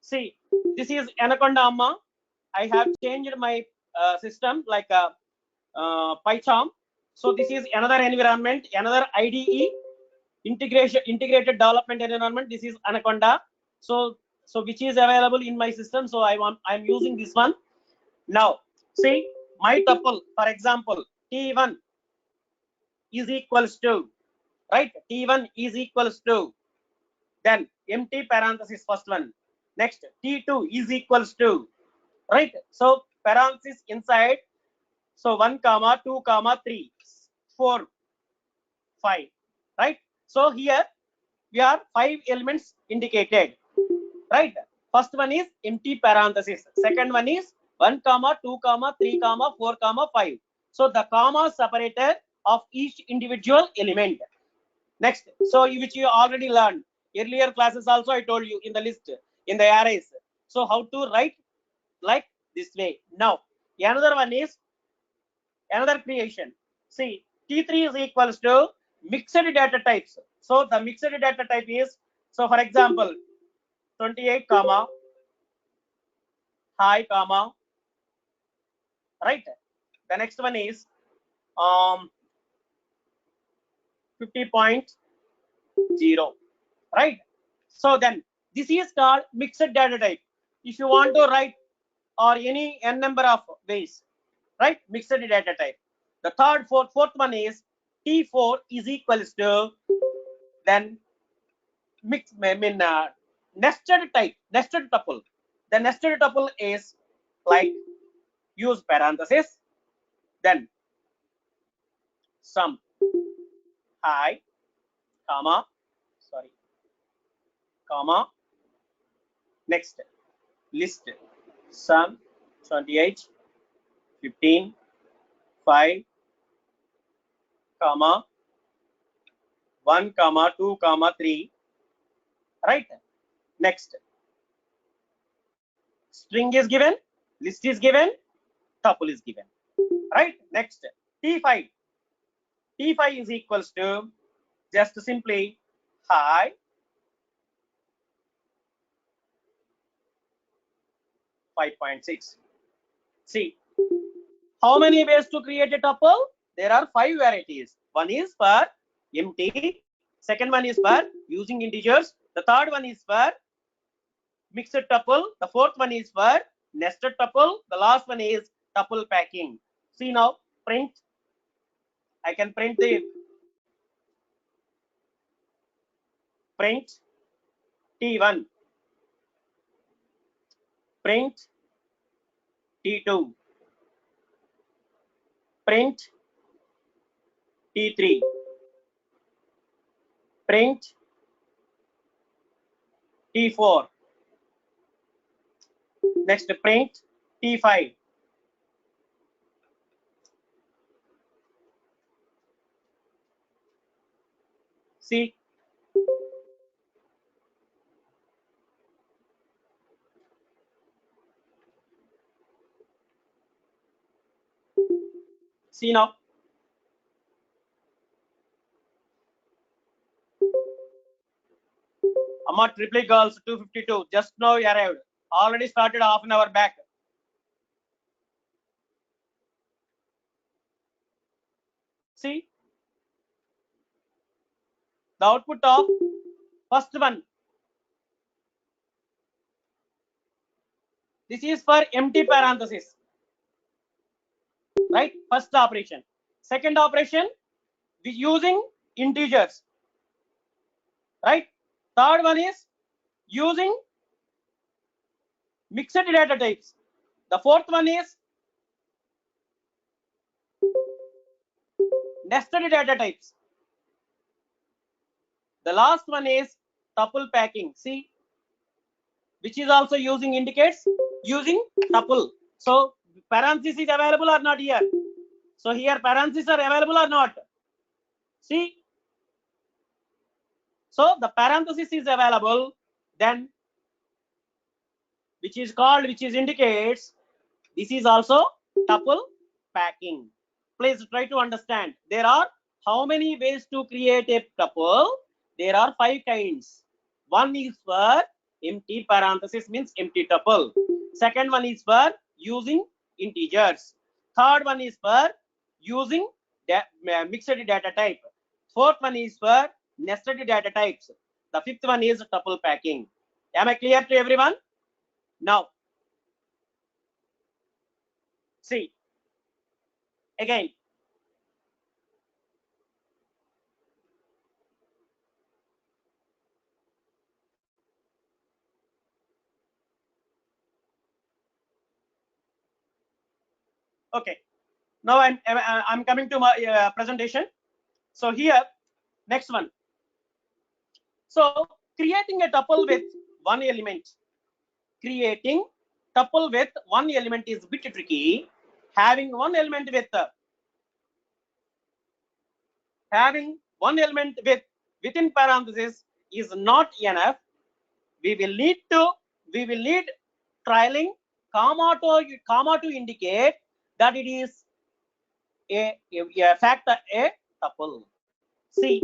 See, this is Anaconda Amma. I have changed my system like PyCharm. So this is another environment, another IDE, integrated development environment. This is Anaconda. So which is available in my system. So I'm using this one. Now see my tuple, for example, T1 is equals to, right? T1 is equals to, then empty parenthesis first one. Next T2 is equals to, right? So parenthesis inside. So 1 comma 2 comma 3 4 5, right? So here we are 5 elements indicated, right? First one is empty parenthesis, second one is 1 comma 2 comma 3 comma 4 comma 5. So the comma separator of each individual element. Next, so which you already learned earlier classes also, I told you in the list, in the arrays. So how to write like this way. Now another one is another creation. See, T3 is equals to mixed data types. So the mixed data type is, so for example, 28 comma high comma, right? The next one is 50.0, right? So then this is called mixed data type. If you want to write or any n number of ways, right? Mixed data type. The fourth one is T4 is equals to, then nested type, nested tuple. The nested tuple is like use parenthesis, then sum high comma, sorry, comma, next list sum 28 15 5 comma 1 comma 2 comma 3, right? Next string is given, list is given, tuple is given, right? Next T5 is equals to just simply high (5.6). See, how many ways to create a tuple? There are 5 varieties. One is for empty, second one is for using integers, the third one is for mixed tuple, the fourth one is for nested tuple, the last one is tuple packing. See now, print. I can print the print T1, print T2, print T3, print T4, next print T5. See, see now, Amma Triply Girls 252 just now arrived, already started half an hour back. See, the output of first one, this is for empty parenthesis, right? First operation. Second operation using integers, right? Third one is using mixed data types. The fourth one is nested data types. The last one is tuple packing. See, which is also using indicates using tuple. So parentheses is available or not here? So here parentheses are available or not? See, so the parenthesis is available, then which is called, which is indicates this is also tuple packing. Please try to understand. There are how many ways to create a tuple? There are 5 kinds. One is for Empty parenthesis means empty tuple. Second one is for using integers. Third one is for using mixed data type. Fourth one is for nested data types. The fifth one is tuple packing. Am I clear to everyone? Now, see again. Okay. Now I'm coming to my presentation. So here, next one. So creating a tuple with one element. Creating tuple with one element is a bit tricky. Having one element with within parenthesis is not enough. We will need trailing comma to indicate that it is a factor a tuple. See,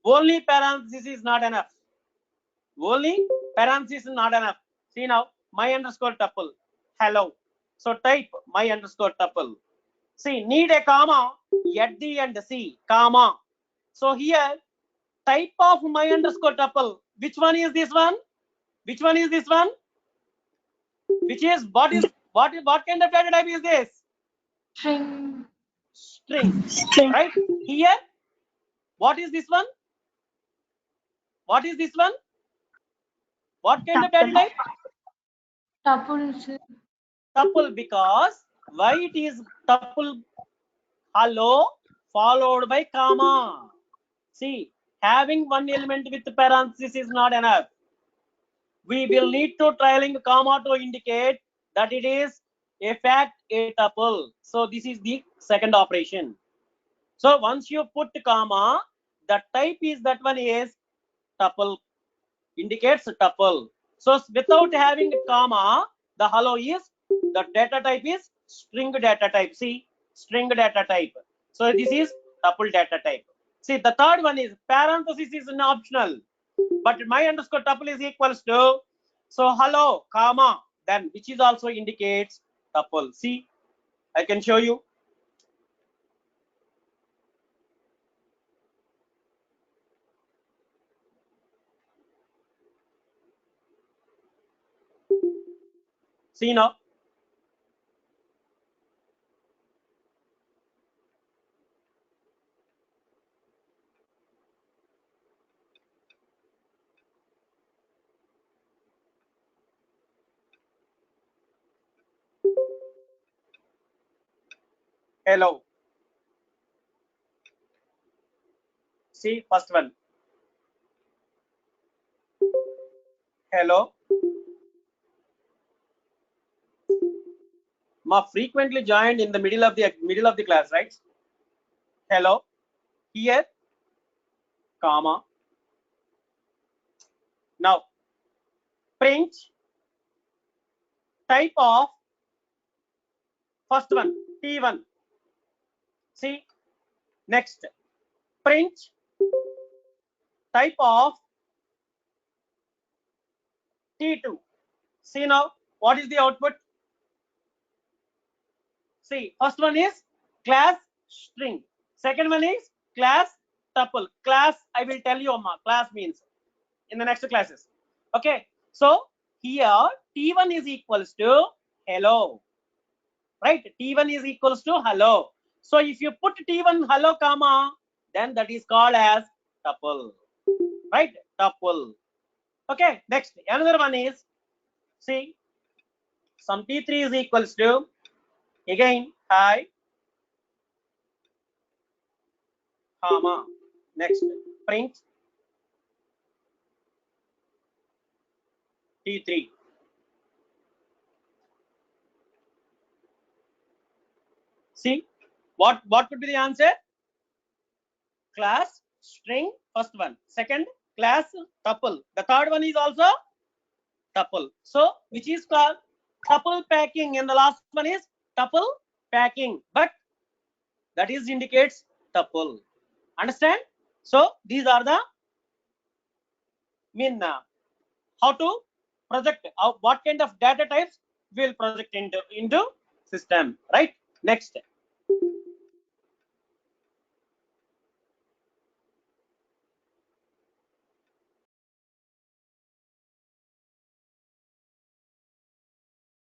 only parenthesis is not enough. Only parenthesis is not enough. See now, my underscore tuple. Hello. So type my underscore tuple. See, need a comma at the end. See, comma. So here, type of my underscore tuple. Which one is this one? Which one is this one? Which is what kind of data type is this? String. String. Right? Here, what is this one? What is this one? What kind of data type? Tuple. Tuple, because why it is tuple? Hello followed by comma. See, having one element with parenthesis is not enough. We will need to trailing comma to indicate that it is a fact a tuple. So this is the second operation. So once you put comma, the type is that one is tuple, indicates tuple. So without having comma, the hello is the data type is string data type. See, string data type. So this is tuple data type. See, the third one is parenthesis is an optional, but my underscore tuple is equals to, so hello comma, then which is also indicates tuple. See, I can show you. See now. Hello. See, first one. Hello. Ma frequently joined in the middle of the class, right? Hello. Here, comma. Now, print type of first one, T1. See, next, print type of T2. See now, what is the output? See, first one is class string. Second one is class tuple. Class, I will tell you, class means in the next classes. Okay, so here T1 is equals to hello. Right, T1 is equals to hello. So if you put T1 hello comma, then that is called as tuple. Right, tuple. Okay, next another one is, see, some T3 is equals to, again, hi comma, next print T3. See, what could be the answer? Class string, first one. Second, class tuple. The third one is also tuple. So which is called tuple packing, and the last one is tuple packing, but that is indicates tuple. Understand? So these are the how to project what kind of data types we'll project into system, right? Next.